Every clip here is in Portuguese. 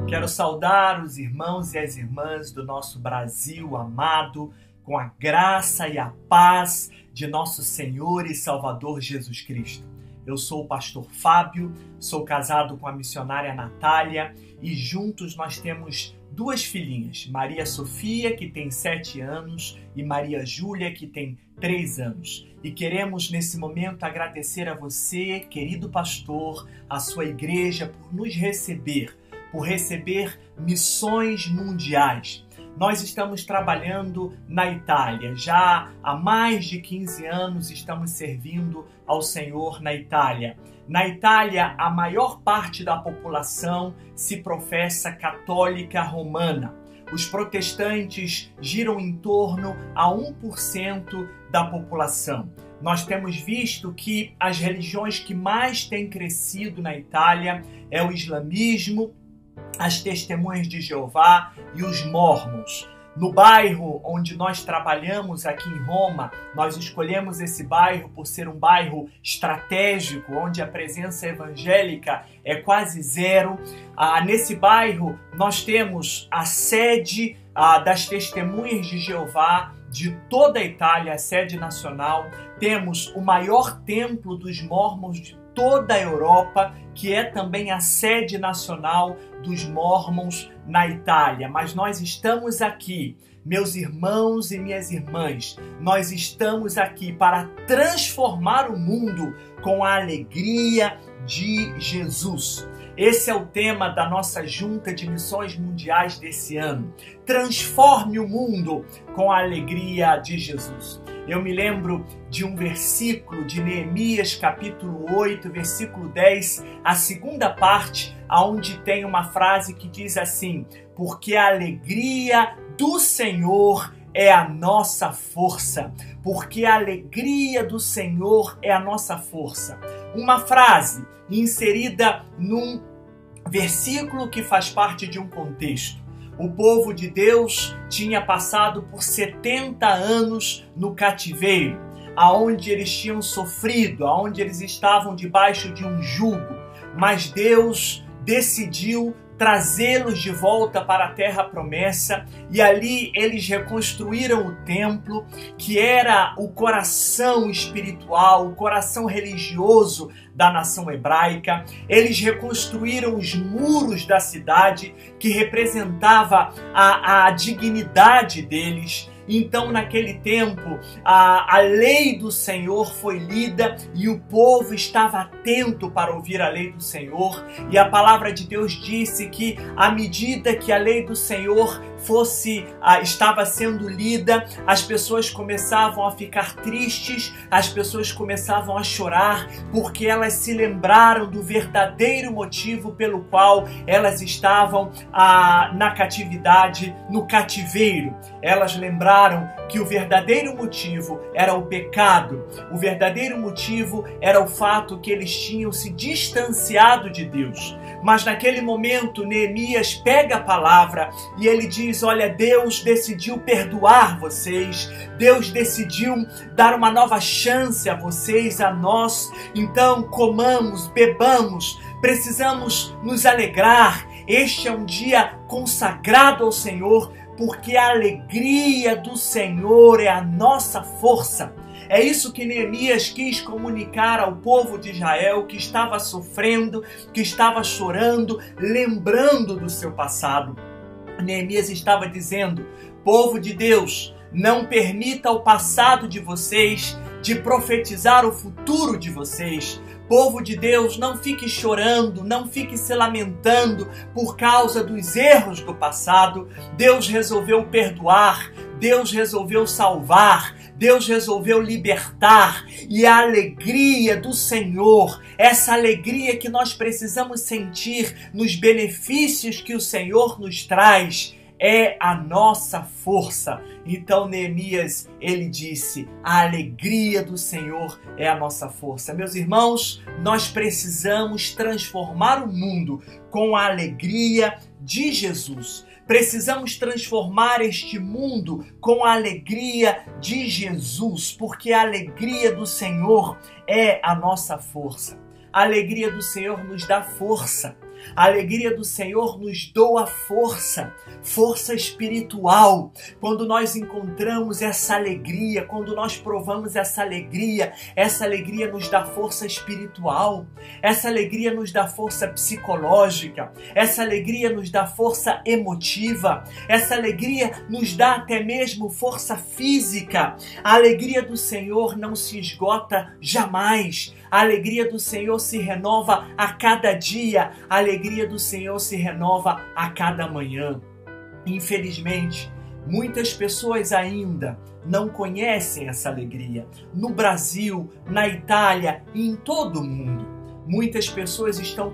Quero saudar os irmãos e as irmãs do nosso Brasil amado, com a graça e a paz de nosso Senhor e Salvador Jesus Cristo. Eu sou o pastor Fábio, sou casado com a missionária Natália e juntos nós temos duas filhinhas, Maria Sofia, que tem 7 anos, e Maria Júlia, que tem 3 anos. E queremos nesse momento agradecer a você, querido pastor, a sua igreja, por nos receber, por receber missões mundiais. Nós estamos trabalhando na Itália. Já há mais de 15 anos estamos servindo ao Senhor na Itália. Na Itália, a maior parte da população se professa católica romana. Os protestantes giram em torno a 1% da população. Nós temos visto que as religiões que mais têm crescido na Itália é o islamismo, as testemunhas de Jeová e os mórmons. No bairro onde nós trabalhamos aqui em Roma, nós escolhemos esse bairro por ser um bairro estratégico, onde a presença evangélica é quase zero. Nesse bairro nós temos a sede das testemunhas de Jeová de toda a Itália, a sede nacional. Temos o maior templo dos mórmons de toda a Europa, que é também a sede nacional dos mórmons na Itália. Mas nós estamos aqui, meus irmãos e minhas irmãs, nós estamos aqui para transformar o mundo com a alegria de Jesus. Esse é o tema da nossa junta de missões mundiais desse ano. Transforme o mundo com a alegria de Jesus. Eu me lembro de um versículo de Neemias, capítulo 8, versículo 10, a segunda parte, onde tem uma frase que diz assim: porque a alegria do Senhor é a nossa força. Porque a alegria do Senhor é a nossa força. Uma frase inserida num versículo que faz parte de um contexto. O povo de Deus tinha passado por 70 anos no cativeiro, aonde eles tinham sofrido, aonde eles estavam debaixo de um jugo. Mas Deus decidiu trazê-los de volta para a terra promessa, e ali eles reconstruíram o templo, que era o coração espiritual, o coração religioso da nação hebraica. Eles reconstruíram os muros da cidade, que representava a dignidade deles. Então, naquele tempo, a lei do Senhor foi lida e o povo estava atento para ouvir a lei do Senhor. E a palavra de Deus disse que, à medida que a lei do Senhor estava sendo lida, as pessoas começavam a ficar tristes, as pessoas começavam a chorar, porque elas se lembraram do verdadeiro motivo pelo qual elas estavam na catividade, no cativeiro. Elas lembraram que o verdadeiro motivo era o pecado, o verdadeiro motivo era o fato que eles tinham se distanciado de Deus. Mas naquele momento, Neemias pega a palavra e ele diz: olha, Deus decidiu perdoar vocês, Deus decidiu dar uma nova chance a vocês, a nós. Então comamos, bebamos, precisamos nos alegrar. Este é um dia consagrado ao Senhor, porque a alegria do Senhor é a nossa força. É isso que Neemias quis comunicar ao povo de Israel, que estava sofrendo, que estava chorando, lembrando do seu passado. Neemias estava dizendo: povo de Deus, não permita o passado de vocês de profetizar o futuro de vocês. Povo de Deus, não fique chorando, não fique se lamentando por causa dos erros do passado. Deus resolveu perdoar, Deus resolveu salvar, Deus resolveu libertar, e a alegria do Senhor, essa alegria que nós precisamos sentir nos benefícios que o Senhor nos traz, é a nossa força. Então Neemias, ele disse: a alegria do Senhor é a nossa força. Meus irmãos, nós precisamos transformar o mundo com a alegria de Jesus. Precisamos transformar este mundo com a alegria de Jesus, porque a alegria do Senhor é a nossa força. A alegria do Senhor nos dá força. A alegria do Senhor nos doa força, força espiritual. Quando nós encontramos essa alegria, quando nós provamos essa alegria nos dá força espiritual, essa alegria nos dá força psicológica, essa alegria nos dá força emotiva, essa alegria nos dá até mesmo força física. A alegria do Senhor não se esgota jamais. A alegria do Senhor se renova a cada dia. A alegria do Senhor se renova a cada manhã. Infelizmente, muitas pessoas ainda não conhecem essa alegria. No Brasil, na Itália e em todo o mundo, muitas pessoas estão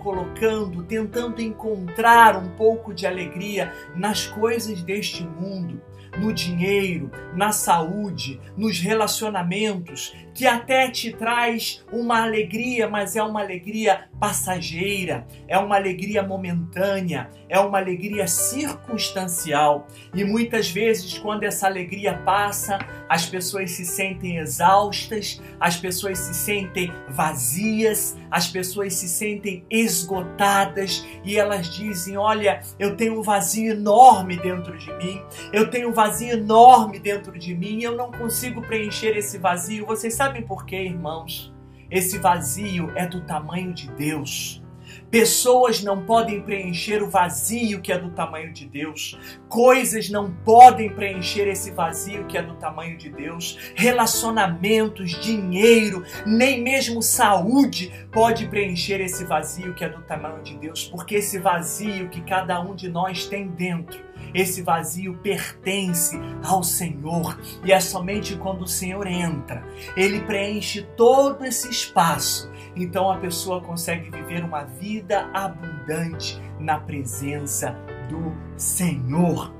tentando encontrar um pouco de alegria nas coisas deste mundo, no dinheiro, na saúde, nos relacionamentos, que até te traz uma alegria, mas é uma alegria passageira, é uma alegria momentânea, é uma alegria circunstancial. E muitas vezes, quando essa alegria passa, as pessoas se sentem exaustas, as pessoas se sentem vazias, as pessoas se sentem esgotadas e elas dizem: olha, eu tenho um vazio enorme dentro de mim, eu tenho um vazio enorme dentro de mim e eu não consigo preencher esse vazio. Vocês sabem por quê, irmãos? Esse vazio é do tamanho de Deus. Pessoas não podem preencher o vazio que é do tamanho de Deus. Coisas não podem preencher esse vazio que é do tamanho de Deus. Relacionamentos, dinheiro, nem mesmo saúde pode preencher esse vazio que é do tamanho de Deus. Porque esse vazio que cada um de nós tem dentro, esse vazio pertence ao Senhor. E é somente quando o Senhor entra, Ele preenche todo esse espaço. Então a pessoa consegue viver uma vida abundante na presença do Senhor.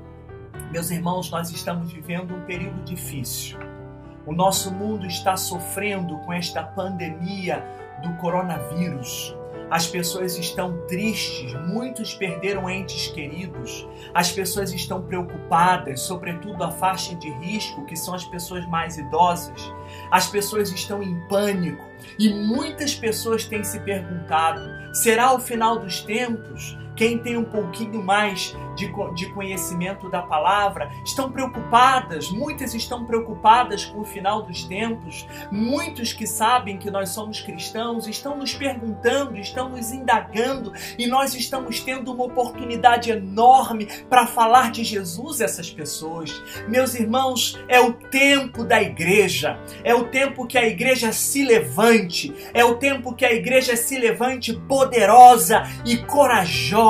Meus irmãos, nós estamos vivendo um período difícil. O nosso mundo está sofrendo com esta pandemia do coronavírus. As pessoas estão tristes, muitos perderam entes queridos. As pessoas estão preocupadas, sobretudo a faixa de risco, que são as pessoas mais idosas. As pessoas estão em pânico e muitas pessoas têm se perguntado: será o final dos tempos? Quem tem um pouquinho mais de conhecimento da palavra estão preocupadas, muitas estão preocupadas com o final dos tempos. Muitos que sabem que nós somos cristãos estão nos perguntando, estão nos indagando, e nós estamos tendo uma oportunidade enorme para falar de Jesus a essas pessoas. Meus irmãos, é o tempo da igreja, é o tempo que a igreja se levante, é o tempo que a igreja se levante poderosa e corajosa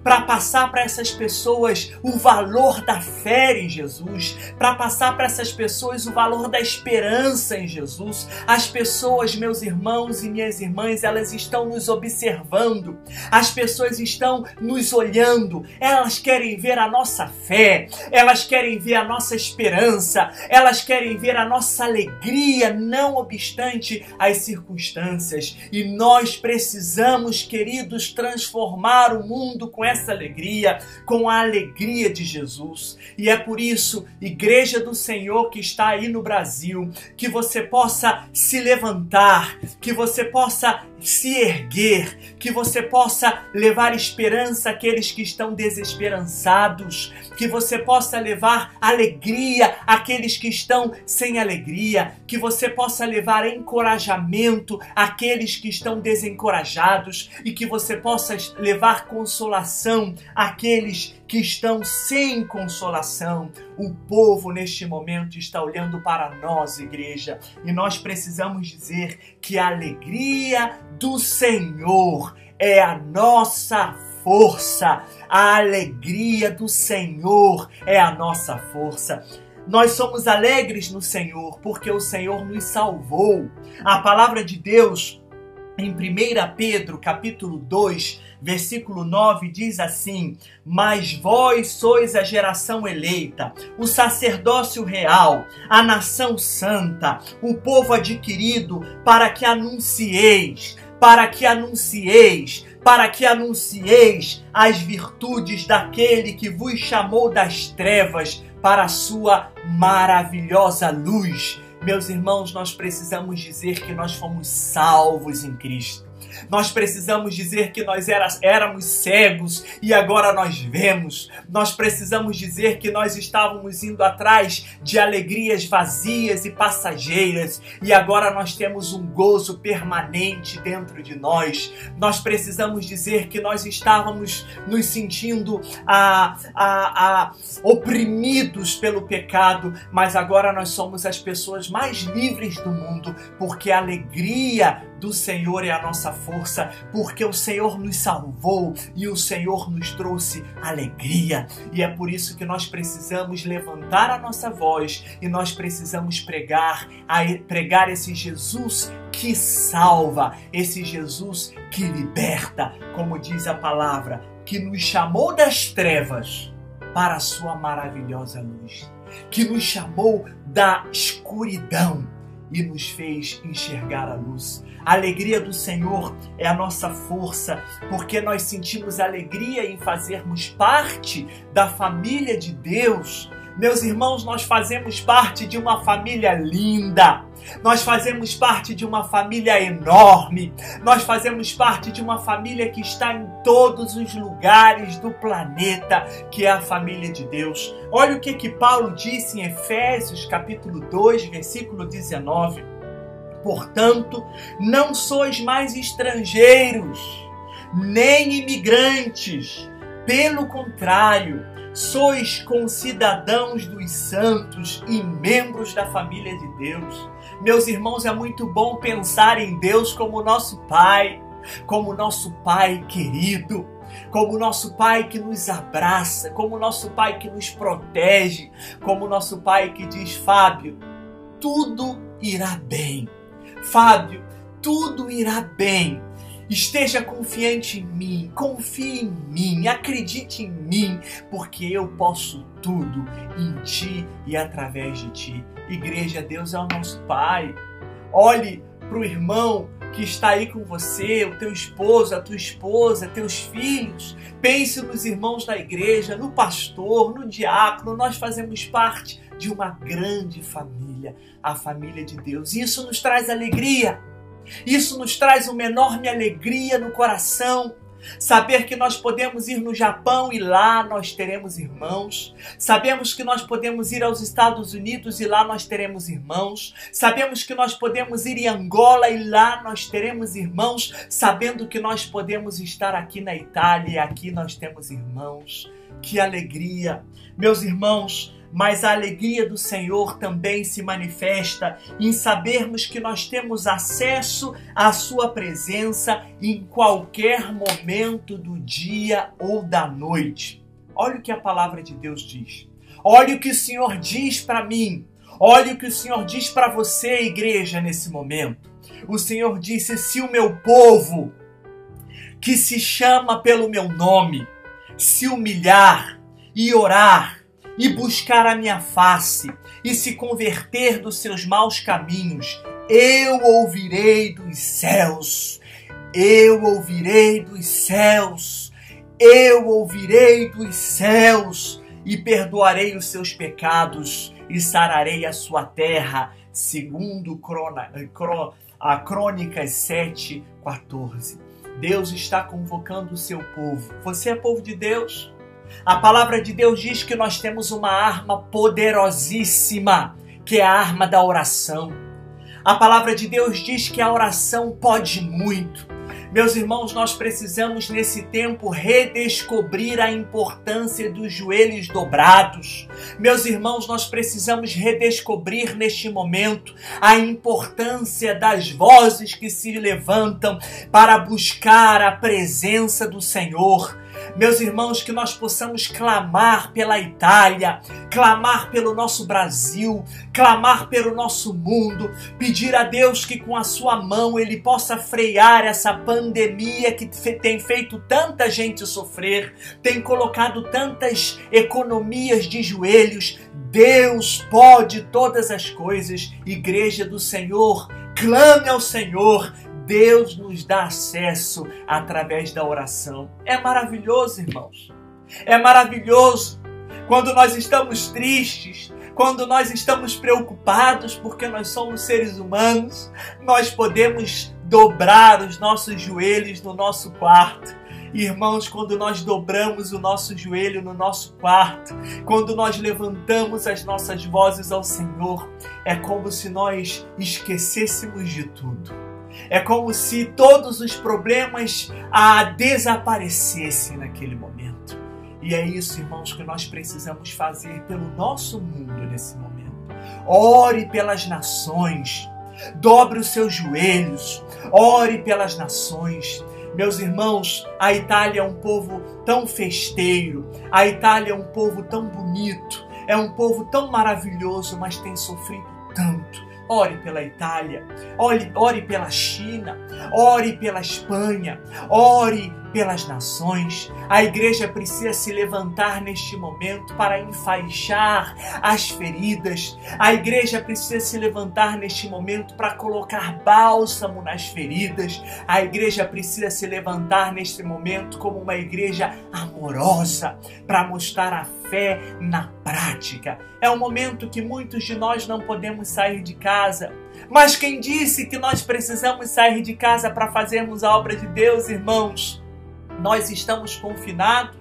para passar para essas pessoas o valor da fé em Jesus, para passar para essas pessoas o valor da esperança em Jesus. As pessoas, meus irmãos e minhas irmãs, elas estão nos observando, as pessoas estão nos olhando, elas querem ver a nossa fé, elas querem ver a nossa esperança, elas querem ver a nossa alegria, não obstante as circunstâncias. E nós precisamos, queridos, transformar o mundo com essa alegria, com a alegria de Jesus. E é por isso, Igreja do Senhor que está aí no Brasil, que você possa se levantar, que você possa se erguer, que você possa levar esperança àqueles que estão desesperançados, que você possa levar alegria àqueles que estão sem alegria, que você possa levar encorajamento àqueles que estão desencorajados e que você possa levar consolação àqueles que estão sem consolação. O povo neste momento está olhando para nós, igreja, e nós precisamos dizer que a alegria do Senhor é a nossa força. A alegria do Senhor é a nossa força. Nós somos alegres no Senhor porque o Senhor nos salvou. A palavra de Deus em 1 Pedro, capítulo 2, versículo 9, diz assim: mas vós sois a geração eleita, o sacerdócio real, a nação santa, o povo adquirido, para que anuncieis as virtudes daquele que vos chamou das trevas para a sua maravilhosa luz. Meus irmãos, nós precisamos dizer que nós fomos salvos em Cristo. Nós precisamos dizer que nós éramos cegos e agora nós vemos. Nós precisamos dizer que nós estávamos indo atrás de alegrias vazias e passageiras e agora nós temos um gozo permanente dentro de nós. Nós precisamos dizer que nós estávamos nos sentindo oprimidos pelo pecado, mas agora nós somos as pessoas mais livres do mundo, porque a alegria do Senhor é a nossa força, porque o Senhor nos salvou e o Senhor nos trouxe alegria. E é por isso que nós precisamos levantar a nossa voz e nós precisamos pregar esse Jesus que salva, esse Jesus que liberta, como diz a palavra, que nos chamou das trevas para a sua maravilhosa luz, que nos chamou da escuridão e nos fez enxergar a luz. A alegria do Senhor é a nossa força, porque nós sentimos alegria em fazermos parte da família de Deus. Meus irmãos, nós fazemos parte de uma família linda. Nós fazemos parte de uma família enorme. Nós fazemos parte de uma família que está em todos os lugares do planeta, que é a família de Deus. Olha o que Paulo disse em Efésios capítulo 2, versículo 19. Portanto, não sois mais estrangeiros, nem imigrantes. Pelo contrário, sois concidadãos dos santos e membros da família de Deus. Meus irmãos, é muito bom pensar em Deus como nosso Pai querido, como nosso Pai que nos abraça, como nosso Pai que nos protege, como nosso Pai que diz: Fábio, tudo irá bem. Fábio, tudo irá bem. Esteja confiante em mim, confie em mim, acredite em mim, porque eu posso tudo em ti e através de ti. Igreja, Deus é o nosso Pai. Olhe para o irmão que está aí com você, o teu esposo, a tua esposa, teus filhos. Pense nos irmãos da igreja, no pastor, no diácono. Nós fazemos parte de uma grande família, a família de Deus. E isso nos traz alegria. Isso nos traz uma enorme alegria no coração. Saber que nós podemos ir no Japão e lá nós teremos irmãos. Sabemos que nós podemos ir aos Estados Unidos e lá nós teremos irmãos. Sabemos que nós podemos ir em Angola e lá nós teremos irmãos. Sabendo que nós podemos estar aqui na Itália e aqui nós temos irmãos. Que alegria! Meus irmãos, mas a alegria do Senhor também se manifesta em sabermos que nós temos acesso à sua presença em qualquer momento do dia ou da noite. Olha o que a palavra de Deus diz. Olha o que o Senhor diz para mim. Olha o que o Senhor diz para você, igreja, nesse momento. O Senhor disse: se o meu povo, que se chama pelo meu nome, se humilhar e orar, e buscar a minha face, e se converter dos seus maus caminhos, eu ouvirei dos céus, eu ouvirei dos céus, eu ouvirei dos céus, e perdoarei os seus pecados, e sararei a sua terra, segundo a Crônicas 7:14. Deus está convocando o seu povo. Você é povo de Deus? A palavra de Deus diz que nós temos uma arma poderosíssima, que é a arma da oração. A palavra de Deus diz que a oração pode muito. Meus irmãos, nós precisamos nesse tempo redescobrir a importância dos joelhos dobrados. Meus irmãos, nós precisamos redescobrir neste momento a importância das vozes que se levantam para buscar a presença do Senhor. Meus irmãos, que nós possamos clamar pela Itália, clamar pelo nosso Brasil, clamar pelo nosso mundo, pedir a Deus que com a sua mão Ele possa frear essa pandemia que tem feito tanta gente sofrer, tem colocado tantas economias de joelhos. Deus pode todas as coisas. Igreja do Senhor, clame ao Senhor. Deus nos dá acesso através da oração. É maravilhoso, irmãos. É maravilhoso quando nós estamos tristes, quando nós estamos preocupados, porque nós somos seres humanos, nós podemos dobrar os nossos joelhos no nosso quarto. Irmãos, quando nós dobramos o nosso joelho no nosso quarto, quando nós levantamos as nossas vozes ao Senhor, é como se nós esquecêssemos de tudo. É como se todos os problemas desaparecessem naquele momento. E é isso, irmãos, que nós precisamos fazer pelo nosso mundo nesse momento. Ore pelas nações, dobre os seus joelhos, ore pelas nações. Meus irmãos, a Itália é um povo tão festeiro, a Itália é um povo tão bonito, é um povo tão maravilhoso, mas tem sofrido tanto. Ore pela Itália, ore pela China, ore pela Espanha, ore pelas nações. A igreja precisa se levantar neste momento para enfaixar as feridas. A igreja precisa se levantar neste momento para colocar bálsamo nas feridas. A igreja precisa se levantar neste momento como uma igreja amorosa, para mostrar a fé na prática. É um momento que muitos de nós não podemos sair de casa. Mas quem disse que nós precisamos sair de casa para fazermos a obra de Deus, irmãos? Nós estamos confinados,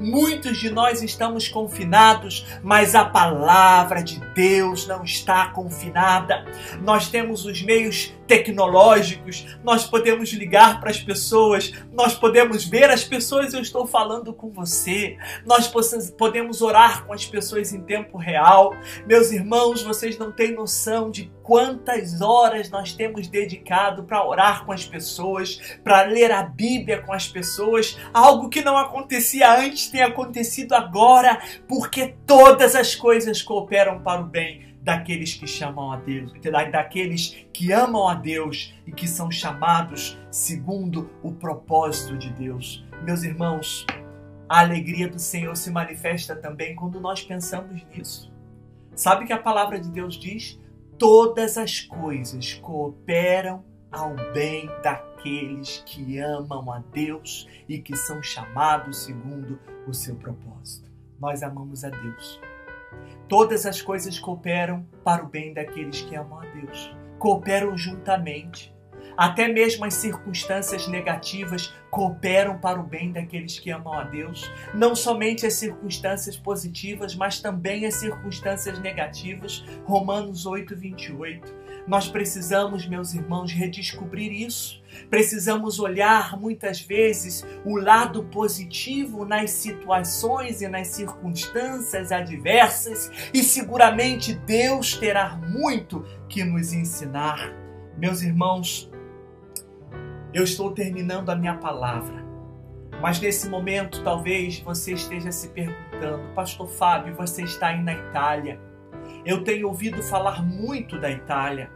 muitos de nós estamos confinados, mas a palavra de Deus não está confinada. Nós temos os meios tecnológicos, nós podemos ligar para as pessoas, nós podemos ver as pessoas, eu estou falando com você, nós podemos orar com as pessoas em tempo real. Meus irmãos, vocês não têm noção de quantas horas nós temos dedicado para orar com as pessoas, para ler a Bíblia com as pessoas, algo que não acontecia antes tem acontecido agora, porque todas as coisas cooperam para o bem daqueles que chamam a Deus, daqueles que amam a Deus e que são chamados segundo o propósito de Deus. Meus irmãos, a alegria do Senhor se manifesta também quando nós pensamos nisso. Sabe o que a palavra de Deus diz? Todas as coisas cooperam ao bem daqueles que amam a Deus e que são chamados segundo o seu propósito. Nós amamos a Deus. Todas as coisas cooperam para o bem daqueles que amam a Deus. Cooperam juntamente. Até mesmo as circunstâncias negativas cooperam para o bem daqueles que amam a Deus. Não somente as circunstâncias positivas, mas também as circunstâncias negativas. Romanos 8:28. Nós precisamos, meus irmãos, redescobrir isso. Precisamos olhar muitas vezes o lado positivo nas situações e nas circunstâncias adversas, e seguramente Deus terá muito que nos ensinar. Meus irmãos, eu estou terminando a minha palavra, mas nesse momento talvez você esteja se perguntando: Pastor Fábio, você está aí na Itália. Eu tenho ouvido falar muito da Itália.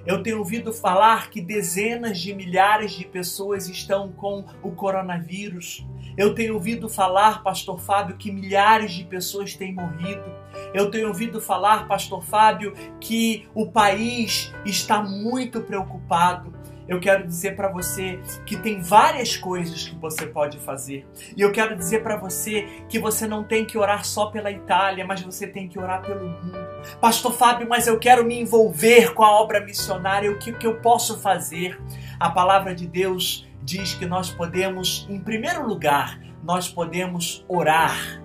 Eu tenho ouvido falar que dezenas de milhares de pessoas estão com o coronavírus. Eu tenho ouvido falar, Pastor Fábio, que milhares de pessoas têm morrido. Eu tenho ouvido falar, Pastor Fábio, que o país está muito preocupado. Eu quero dizer para você que tem várias coisas que você pode fazer. E eu quero dizer para você que você não tem que orar só pela Itália, mas você tem que orar pelo mundo. Pastor Fábio, mas eu quero me envolver com a obra missionária. O que eu posso fazer? A palavra de Deus diz que nós podemos, em primeiro lugar, nós podemos orar.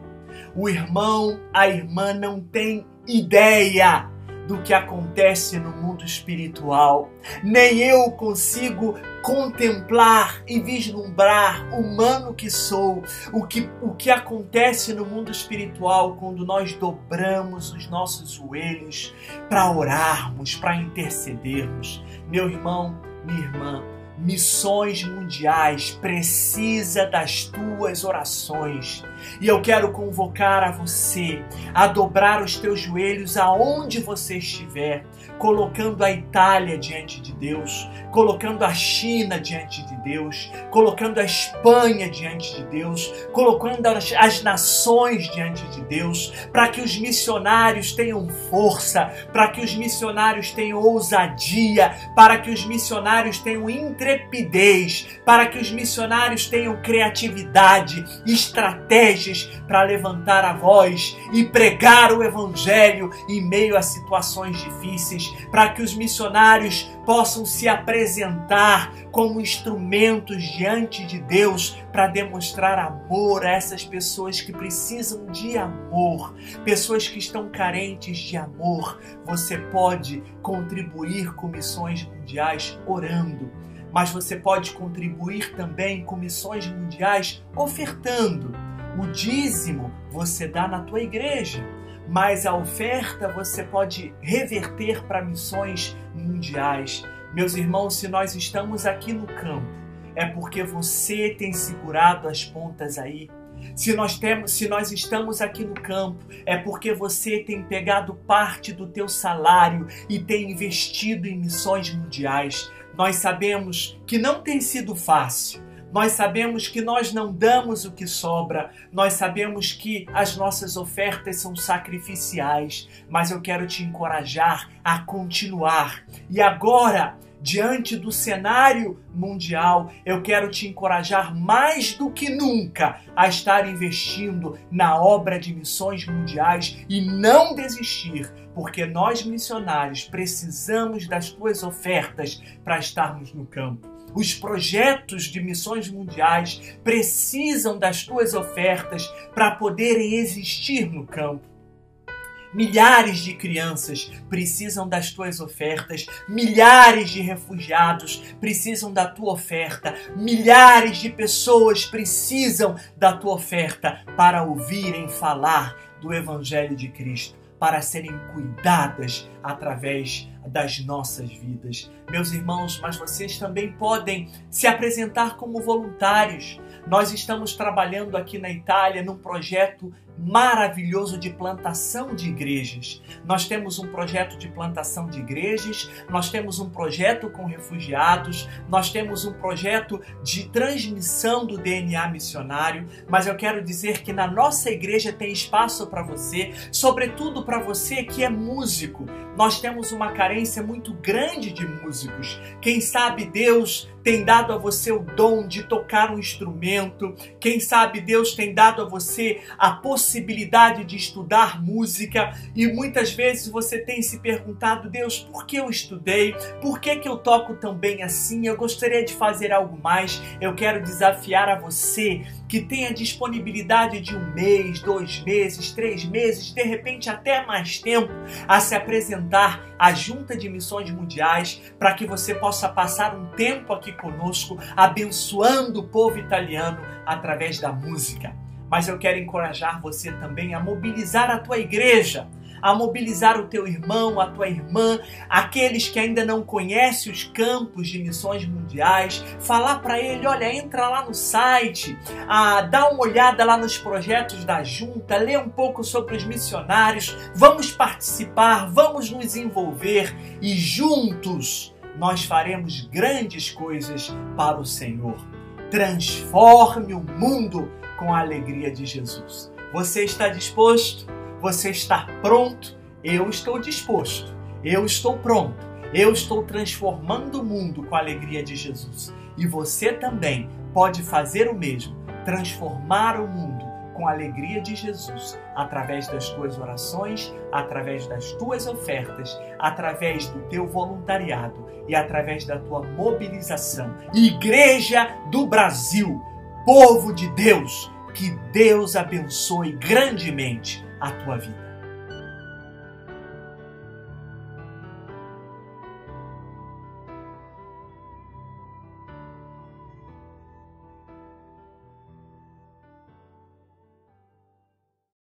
O irmão, a irmã não tem ideia do que acontece no mundo espiritual. Nem eu consigo contemplar e vislumbrar, humano que sou, o que acontece no mundo espiritual quando nós dobramos os nossos joelhos para orarmos, para intercedermos. Meu irmão, minha irmã, missões mundiais precisa das tuas orações. E eu quero convocar a você a dobrar os teus joelhos aonde você estiver, colocando a Itália diante de Deus, colocando a China diante de Deus, colocando a Espanha diante de Deus, colocando as nações diante de Deus, para que os missionários tenham força, para que os missionários tenham ousadia, para que os missionários tenham entrega intrepidez, para que os missionários tenham criatividade, estratégias para levantar a voz e pregar o Evangelho em meio a situações difíceis, para que os missionários possam se apresentar como instrumentos diante de Deus para demonstrar amor a essas pessoas que precisam de amor, pessoas que estão carentes de amor. Você pode contribuir com missões mundiais orando, mas você pode contribuir também com missões mundiais ofertando. O dízimo você dá na tua igreja, mas a oferta você pode reverter para missões mundiais. Meus irmãos, se nós estamos aqui no campo, é porque você tem segurado as pontas aí. Se nós estamos aqui no campo, é porque você tem pegado parte do teu salário e tem investido em missões mundiais. Nós sabemos que não tem sido fácil. Nós sabemos que nós não damos o que sobra, nós sabemos que as nossas ofertas são sacrificiais, mas eu quero te encorajar a continuar. E agora, diante do cenário mundial, eu quero te encorajar mais do que nunca a estar investindo na obra de missões mundiais e não desistir, porque nós missionários precisamos das tuas ofertas para estarmos no campo. Os projetos de missões mundiais precisam das tuas ofertas para poderem existir no campo. Milhares de crianças precisam das tuas ofertas, milhares de refugiados precisam da tua oferta, milhares de pessoas precisam da tua oferta para ouvirem falar do Evangelho de Cristo, para serem cuidadas através das nossas vidas. Meus irmãos, mas vocês também podem se apresentar como voluntários. Nós estamos trabalhando aqui na Itália num projeto maravilhoso de plantação de igrejas. Nós temos um projeto de plantação de igrejas, nós temos um projeto com refugiados, nós temos um projeto de transmissão do DNA missionário, mas eu quero dizer que na nossa igreja tem espaço para você, sobretudo para você que é músico. Nós temos uma carência muito grande de músicos. Quem sabe Deus tem dado a você o dom de tocar um instrumento. Quem sabe Deus tem dado a você a possibilidade de estudar música. E muitas vezes você tem se perguntado: Deus, por que eu estudei? Por que eu toco tão bem assim? Eu gostaria de fazer algo mais. Eu quero desafiar a você que tenha disponibilidade de 1 mês, 2 meses, 3 meses, de repente até mais tempo, a se apresentar à Junta de Missões Mundiais, para que você possa passar um tempo aqui conosco, abençoando o povo italiano através da música. Mas eu quero encorajar você também a mobilizar a tua igreja, a mobilizar o teu irmão, a tua irmã, aqueles que ainda não conhecem os campos de missões mundiais, falar para ele: olha, entra lá no site, dá uma olhada lá nos projetos da junta, lê um pouco sobre os missionários, vamos participar, vamos nos envolver e juntos nós faremos grandes coisas para o Senhor. Transforme o mundo com a alegria de Jesus. Você está disposto? Você está pronto? Eu estou disposto. Eu estou pronto. Eu estou transformando o mundo com a alegria de Jesus. E você também pode fazer o mesmo. Transformar o mundo com a alegria de Jesus, através das tuas orações, através das tuas ofertas, através do teu voluntariado e através da tua mobilização. Igreja do Brasil, povo de Deus, que Deus abençoe grandemente a tua vida.